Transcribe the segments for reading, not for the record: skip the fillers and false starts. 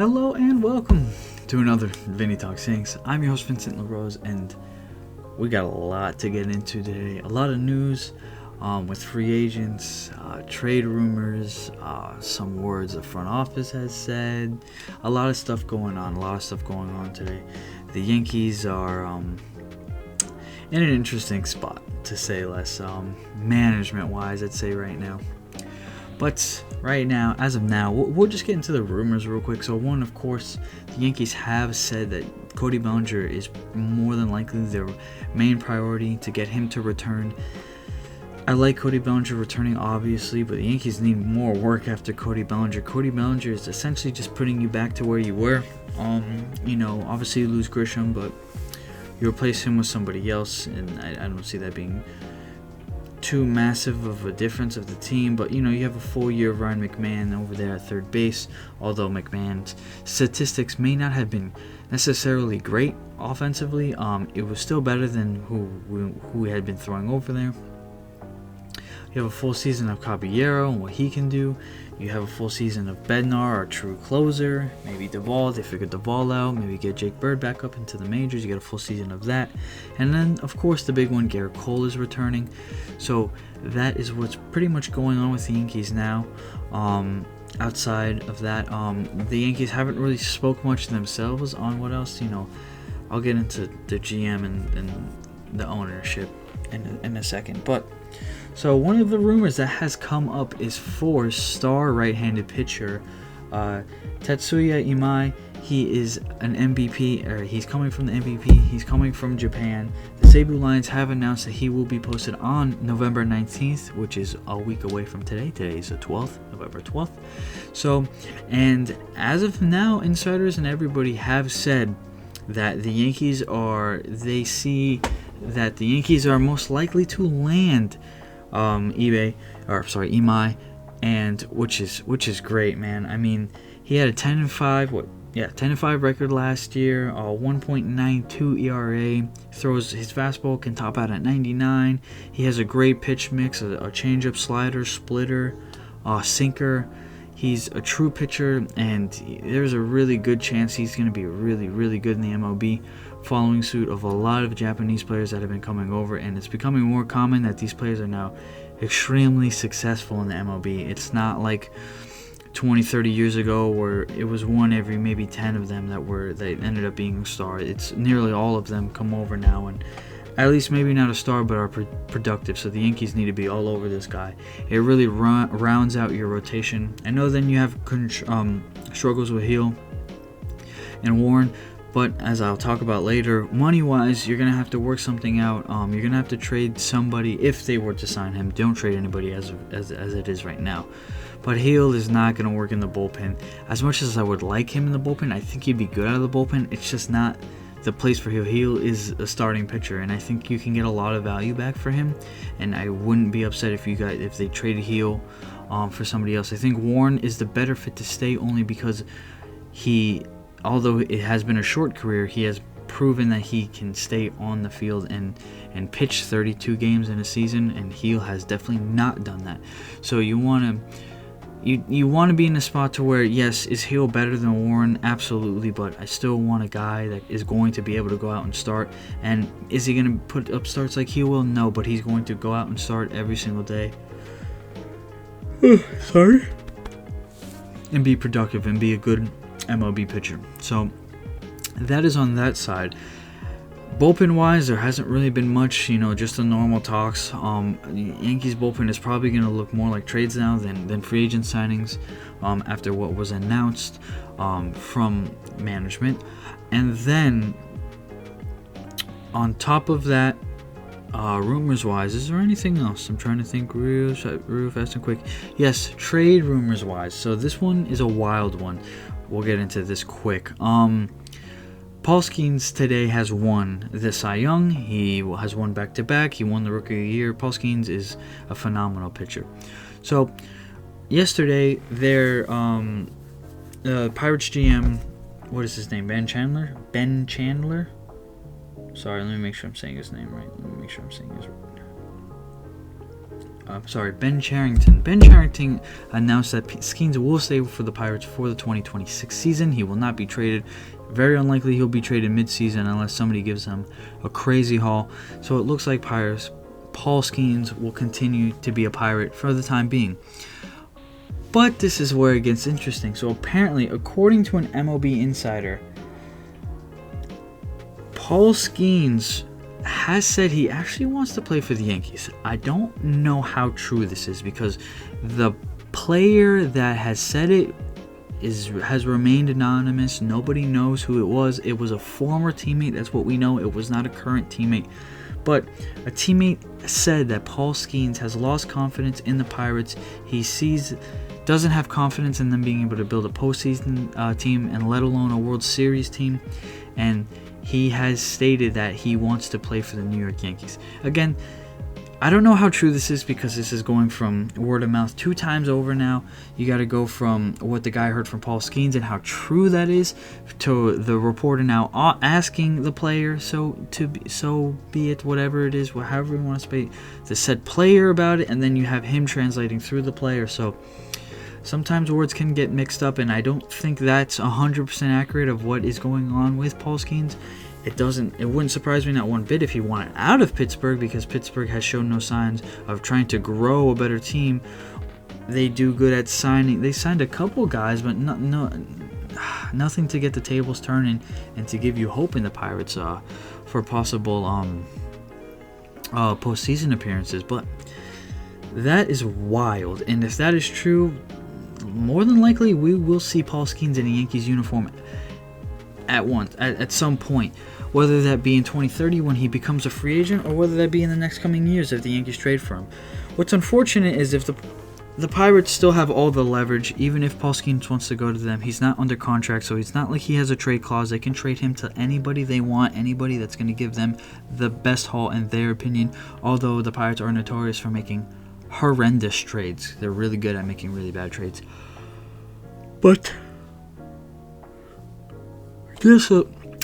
Hello and welcome to another Vinny Talks Yanks. I'm your host Vincent LaRose, and we got a lot to get into today. A lot of news with free agents, trade rumors, some words the front office has said. A lot of stuff going on today. The Yankees are in an interesting spot, to say less, management-wise, I'd say right now. But right now, as of now, we'll just get into the rumors real quick. So one, of course, the Yankees have said that Cody Bellinger is more than likely their main priority to get him to return. I like Cody Bellinger returning, obviously, but the Yankees need more work after Cody Bellinger. Cody Bellinger is essentially just putting you back to where you were. Obviously you lose Grisham, but you replace him with somebody else, and I don't see that being too massive of a difference of the team. But you have a full year of Ryan McMahon over there at third base, although McMahon's statistics may not have been necessarily great offensively. It was still better than who had been throwing over there. You have a full season of Caballero and what he can do. You have a full season of Bednar, our true closer. Maybe Duvall, they figured Duvall out. Maybe get Jake Bird back up into the majors. You get a full season of that. And then, of course, the big one, Garrett Cole is returning. So that is what's pretty much going on with the Yankees now. Outside of that, the Yankees haven't really spoke much themselves on what else. I'll get into the GM and the ownership in a second. But so one of the rumors that has come up is for star right-handed pitcher Tetsuya Imai. He is an MVP, or he's coming from the MVP. He's coming from Japan. The Seibu Lions have announced that he will be posted on November 19th, which is a week away from today. Today is the 12th, November 12th. So, and as of now, insiders and everybody have said that the Yankees see that the Yankees are most likely to land Imai, and which is great, man. I mean, he had a 10-5 record last year, 1.92 ERA. His fastball can top out at 99. He has a great pitch mix, a changeup, slider, splitter, sinker. He's a true pitcher, and there's a really good chance he's going to be really, really good in the MLB, following suit of a lot of Japanese players that have been coming over, and it's becoming more common that these players are now extremely successful in the MLB. It's not like 20-30 years ago where it was one every maybe 10 of them that ended up being a star. It's nearly all of them come over now, and at least maybe not a star, but are productive. So the Yankees need to be all over this guy. It really rounds out your rotation. I know then you have struggles with Hale and Warren, but as I'll talk about later, money-wise, you're going to have to work something out. You're going to have to trade somebody if they were to sign him. Don't trade anybody as it is right now. But Hale is not going to work in the bullpen. As much as I would like him in the bullpen, I think he'd be good out of the bullpen. It's just not the place for Hale. Hale is a starting pitcher, and I think you can get a lot of value back for him. And I wouldn't be upset if they traded Hale for somebody else. I think Warren is the better fit to stay, only because although it has been a short career, he has proven that he can stay on the field and pitch 32 games in a season, and Hale has definitely not done that. So you want to be in a spot to where, yes, is Hale better than Warren? Absolutely, but I still want a guy that is going to be able to go out and start. And is he going to put up starts like Hale will? No, but he's going to go out and start every single day. Sorry. And be productive and be a good MLB pitcher. So that is on that side. Bullpen wise, there hasn't really been much, just the normal talks. Yankees bullpen is probably going to look more like trades now than free agent signings after what was announced from management. And then on top of that, rumors wise, is there anything else? I'm trying to think real fast and quick. Yes, trade rumors wise. So this one is a wild one. We'll get into this quick. Paul Skenes today has won the Cy Young. He has won back-to-back. He won the Rookie of the Year. Paul Skenes is a phenomenal pitcher. So, yesterday, their Pirates GM, what is his name? Ben Chandler? Sorry, let me make sure I'm saying his name right. Ben Cherington. Ben Cherington announced that Skenes will stay for the Pirates for the 2026 season. He will not be traded. Very unlikely he'll be traded mid-season unless somebody gives him a crazy haul. So it looks like Pirates, Paul Skenes will continue to be a Pirate for the time being. But this is where it gets interesting. So apparently, according to an MLB insider, Paul Skenes has said he actually wants to play for the Yankees. I don't know how true this is because the player that has said it has remained anonymous. Nobody knows who it was. It was a former teammate. That's what we know. It was not a current teammate. But a teammate said that Paul Skenes has lost confidence in the Pirates. He doesn't have confidence in them being able to build a postseason team and let alone a World Series team. And he has stated that he wants to play for the New York Yankees. Again, I don't know how true this is because this is going from word of mouth 2 times over now. You got to go from what the guy heard from Paul Skenes and how true that is to the reporter now asking the player, so be it, whatever it is, however you want to say, the said player about it, and then you have him translating through the player. So sometimes words can get mixed up, and I don't think that's 100% accurate of what is going on with Paul Skenes. It wouldn't surprise me not one bit if he wanted out of Pittsburgh because Pittsburgh has shown no signs of trying to grow a better team. They do good at signing. They signed a couple guys, but nothing to get the tables turning and to give you hope in the Pirates for possible postseason appearances. But that is wild, and if that is true, more than likely we will see Paul Skenes in a Yankees uniform at some point, whether that be in 2030 when he becomes a free agent or whether that be in the next coming years if the Yankees trade for him. What's unfortunate is if the Pirates still have all the leverage, even if Paul Skenes wants to go to them, he's not under contract, so it's not like he has a trade clause. They can trade him to anybody they want, anybody that's going to give them the best haul in their opinion, although the Pirates are notorious for making horrendous trades. They're really good at making really bad trades. But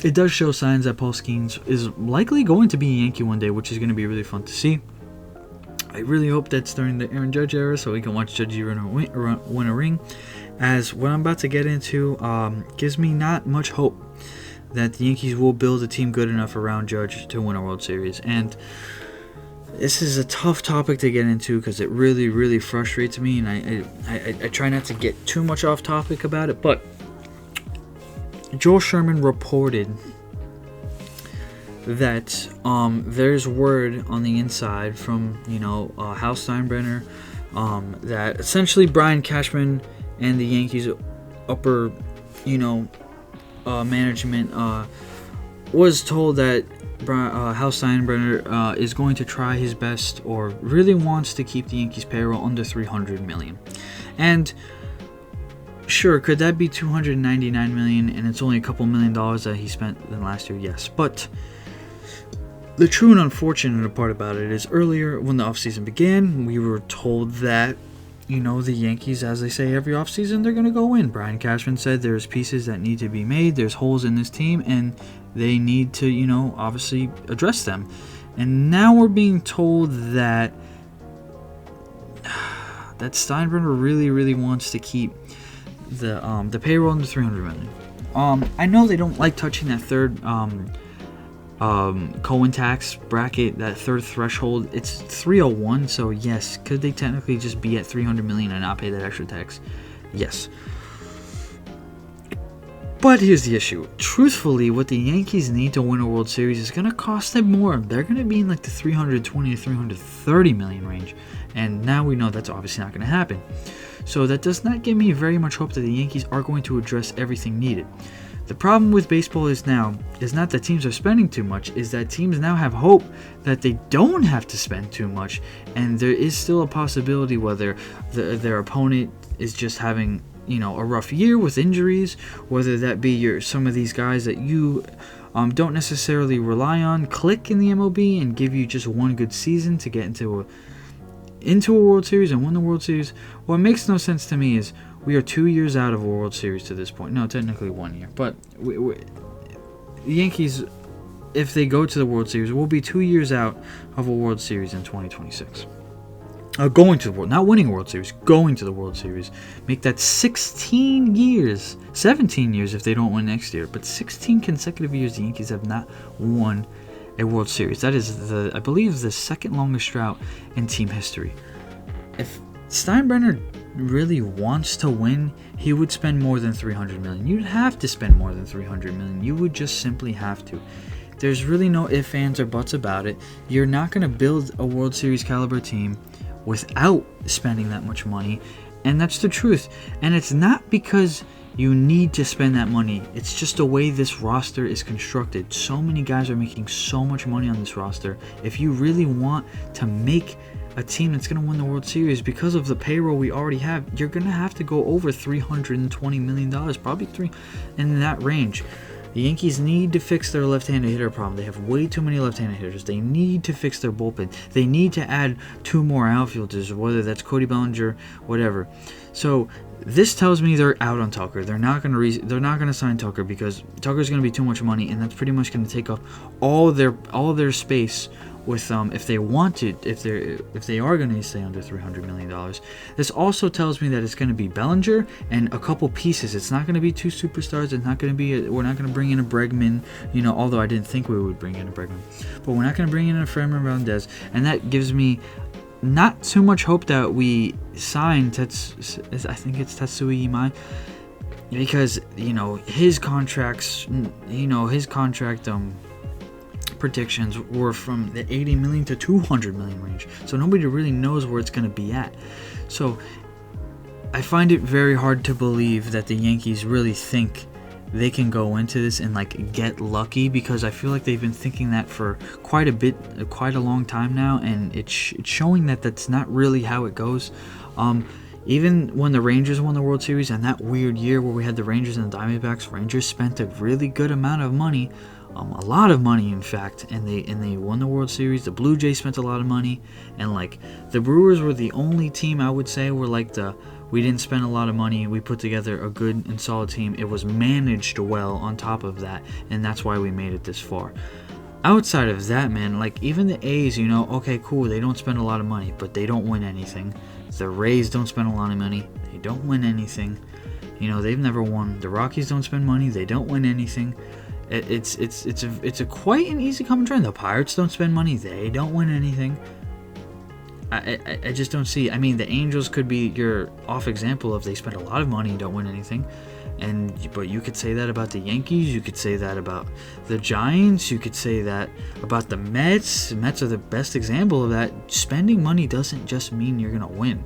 it does show signs that Paul Skenes is likely going to be a Yankee one day, which is going to be really fun to see. I really hope that's during the Aaron Judge era so we can watch Judge win a ring, as what I'm about to get into gives me not much hope that the Yankees will build a team good enough around Judge to win a World Series. And this is a tough topic to get into because it really, really frustrates me, and I try not to get too much off topic about it, but Joel Sherman reported that there's word on the inside from Hal Steinbrenner that essentially Brian Cashman and the Yankees upper management was told that Hal Steinbrenner is going to try his best or really wants to keep the Yankees payroll under $300 million. And sure, could that be $299 million and it's only a couple $1 million that he spent than last year? Yes. But the true and unfortunate part about it is earlier when the offseason began, we were told that, the Yankees, as they say every offseason, they're going to go win. Brian Cashman said there's pieces that need to be made, there's holes in this team, and they need to, obviously address them. And now we're being told that Steinbrenner really, really wants to keep the payroll under $300 million. I know they don't like touching that third Cohen tax bracket, that third threshold. It's 301, so yes, could they technically just be at $300 million and not pay that extra tax? Yes. But here's the issue. Truthfully, what the Yankees need to win a World Series is going to cost them more. They're going to be in like the $320 to $330 million range, and now we know that's obviously not going to happen. So that does not give me very much hope that the Yankees are going to address everything needed. The problem with baseball is not that teams are spending too much, is that teams now have hope that they don't have to spend too much, and there is still a possibility whether their opponent is just having a rough year with injuries, whether that be some of these guys that you don't necessarily rely on click in the MLB and give you just one good season to get into a World Series and win the World Series. What makes no sense to me is we are 2 years out of a World Series to this point. No, technically 1 year. But the Yankees, if they go to the World Series, will be 2 years out of a World Series in 2026. Going to the World, not winning a World Series, going to the World Series. Make that 16 years, 17 years if they don't win next year, but 16 consecutive years the Yankees have not won a World Series. That is, I believe, the second longest drought in team history. If Steinbrenner really wants to win, he would spend more than $300 million. You'd have to spend more than $300 million. You would just simply have to. There's really no ifs, ands, or buts about it. You're not going to build a World Series caliber team without spending that much money, and that's the truth. And it's not because you need to spend that money. It's just the way this roster is constructed. So many guys are making so much money on this roster. If you really want to make a team that's going to win the World Series, because of the payroll we already have, you're going to have to go over $320 million, probably three in that range. The Yankees need to fix their left-handed hitter problem. They have way too many left-handed hitters. They need to fix their bullpen. They need to add 2 more outfielders, whether that's Cody Bellinger, whatever. So this tells me they're out on Tucker. They're not going to sign Tucker because Tucker's going to be too much money, and that's pretty much going to take up all their space. With if they are going to stay under $300 million. This also tells me that it's going to be Bellinger and a couple pieces. It's not going to be 2 superstars. It's not going to be we're not going to bring in a Bregman, although I didn't think we would bring in a Bregman. But we're not going to bring in a Framber Valdez, and that gives me not too much hope that we sign I think it's Tetsuya Imai, because his contract predictions were from the 80 million to 200 million range, so nobody really knows where it's going to be at. So I find it very hard to believe that the Yankees really think they can go into this and get lucky, because I feel like they've been thinking that for quite a long time now, and it's showing that that's not really how it goes. Even when the Rangers won the World Series, and that weird year where we had the Rangers and the Diamondbacks, Rangers spent a really good amount of money, a lot of money in fact, and they won the World Series. The Blue Jays spent a lot of money, and the Brewers were the only team I would say were we didn't spend a lot of money, we put together a good and solid team. It was managed well on top of that, and that's why we made it this far. Outside of that, man, even the A's, okay, cool, they don't spend a lot of money, but they don't win anything. The Rays don't spend a lot of money, they don't win anything. They've never won. The Rockies don't spend money, they don't win anything. It's a quite an easy common trend. The Pirates don't spend money, they don't win anything. I just don't see. I mean, the Angels could be your off example of they spend a lot of money and don't win anything. But you could say that about the Yankees. You could say that about the Giants. You could say that about the Mets. The Mets are the best example of that. Spending money doesn't just mean you're going to win.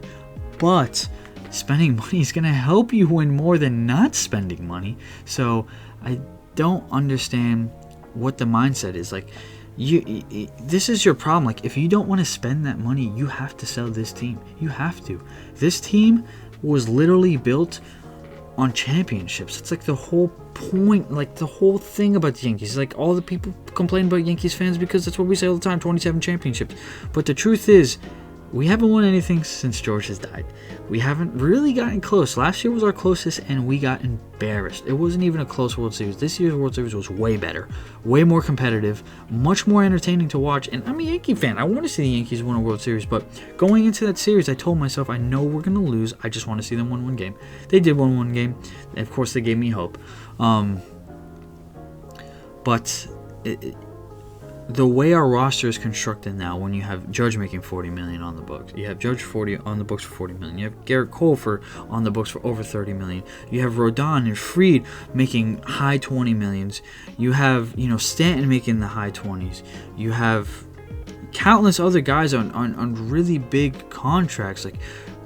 But spending money is going to help you win more than not spending money. So I don't understand what the mindset is. This is your problem. If you don't want to spend that money, you have to sell this team. You have to. This team was literally built on championships. It's the whole point, the whole thing about the Yankees. All the people complain about Yankees fans because that's what we say all the time, 27 championships. But the truth is, we haven't won anything since George has died. We haven't really gotten close. Last year was our closest, and we got embarrassed. It wasn't even a close World Series. This year's World Series was way better, way more competitive, much more entertaining to watch. And I'm a Yankee fan. I want to see the Yankees win a World Series. But going into that series, I told myself, I know we're going to lose. I just want to see them win one game. They did win one game. And of course, they gave me hope. The way our roster is constructed now, when you have Judge making $40 million on the books, you have Judge on the books for $40 million, you have Garrett Cole on the books for over $30 million, you have Rodon and Fried making high $20 millions, you have Stanton making the high 20s, you have countless other guys on really big contracts.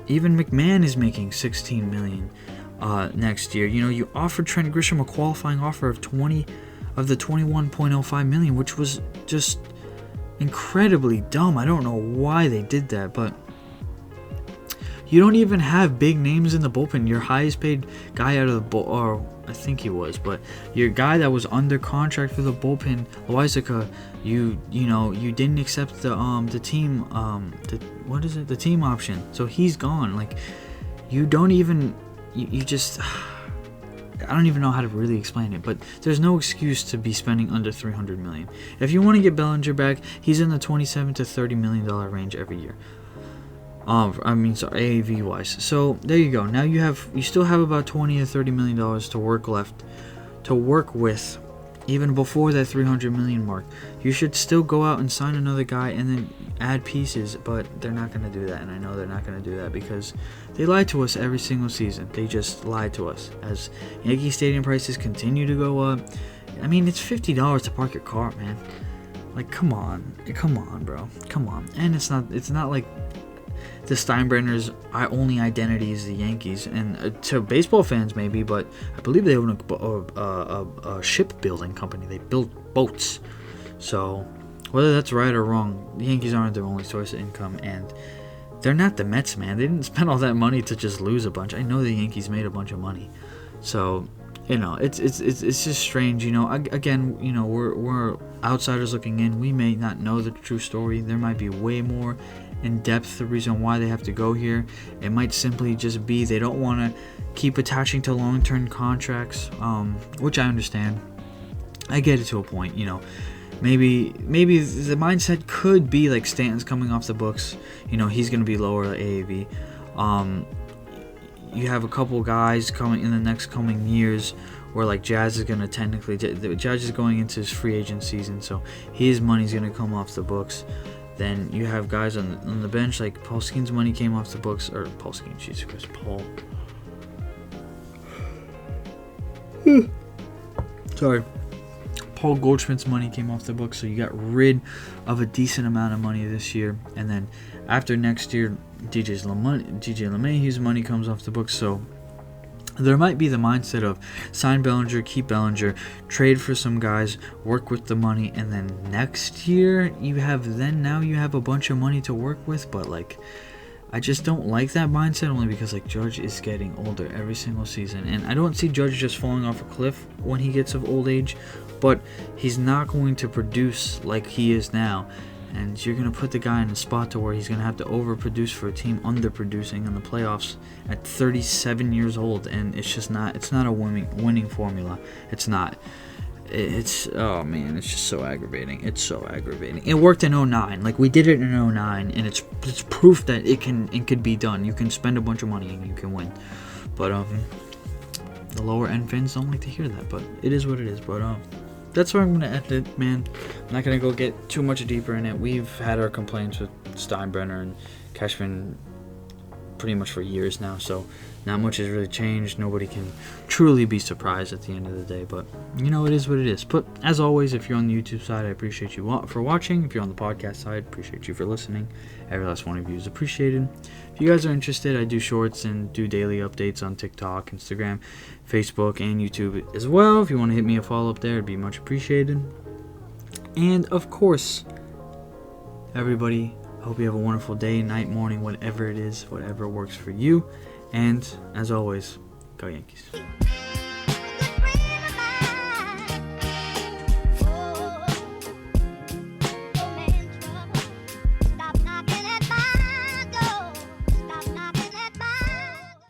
Even McMahon is making $16 million next year. You offered Trent Grisham a qualifying offer of the $21.05 million, which was just incredibly dumb. I don't know why they did that, but you don't even have big names in the bullpen. Your highest paid guy out of the or I think he was, but your guy that was under contract for the bullpen, Loizica, you didn't accept the team the team option, so he's gone. You don't even you just. I don't even know how to really explain it, but there's no excuse to be spending under $300 million. If you want to get Bellinger back, he's in the $27 to $30 million range every year. AAV wise. So there you go. Now you still have about $20 to $30 million to work with, even before that $300 million mark. You should still go out and sign another guy and then add pieces, but they're not going to do that, and I know they're not going to do that because they lie to us every single season. They just lie to us as Yankee Stadium prices continue to go up. I mean, it's $50 to park your car, man. Like, come on, bro, come on. And it's not like the Steinbrenner's only identity is the Yankees, and to baseball fans maybe, but I believe they own a shipbuilding company. They build boats. So whether that's right or wrong, the Yankees aren't their only source of income, and they're not the Mets, man. They didn't spend all that money to just lose a bunch. I know the Yankees made a bunch of money, so it's just strange. Again, we're outsiders looking in. We may not know the true story. There might be way more in depth the reason why they have to go here. It might simply just be they don't want to keep attaching to long-term contracts, which I understand. I get it to a point. Maybe the mindset could be like Stanton's coming off the books. He's going to be lower AAV. You have a couple guys coming in the next coming years where like Jazz is going to technically, Jazz is going into his free agent season, so his money's going to come off the books. Then you have guys on the bench like Paul Skenes' money came off the books, or Paul Skenes, Jesus Christ, Paul Goldschmidt's money came off the books, so you got rid of a decent amount of money this year. And then after next year, DJ LeMahieu's money comes off the books, so there might be the mindset of sign Bellinger, keep Bellinger, trade for some guys, work with the money, and then next year you have a bunch of money to work with. But like, I just don't like that mindset, only because like Judge is getting older every single season, and I don't see Judge just falling off a cliff when he gets of old age, but he's not going to produce like he is now. And you're going to put the guy in a spot to where he's going to have to overproduce for a team underproducing in the playoffs at 37 years old. And it's not a winning formula. It's not. Oh man, it's just so aggravating. It's so aggravating. It worked in 2009. Like, we did it in 2009, and it's proof that it could be done. You can spend a bunch of money and you can win. But the lower end fans don't like to hear that, but it is what it is. But that's where I'm going to end it, man. I'm not going to go get too much deeper in it. We've had our complaints with Steinbrenner and Cashman pretty much for years now, so not much has really changed. Nobody can truly be surprised at the end of the day, but it is what it is. But as always, if you're on the YouTube side, I appreciate you for watching. If you're on the podcast side, I appreciate you for listening. Every last one of you is appreciated. If you guys are interested, I do shorts and do daily updates on TikTok, Instagram, Facebook, and YouTube as well. If you want to hit me a follow up there, it'd be much appreciated. And of course, everybody, I hope you have a wonderful day, night, morning, whatever it is, whatever works for you. And as always, go Yankees.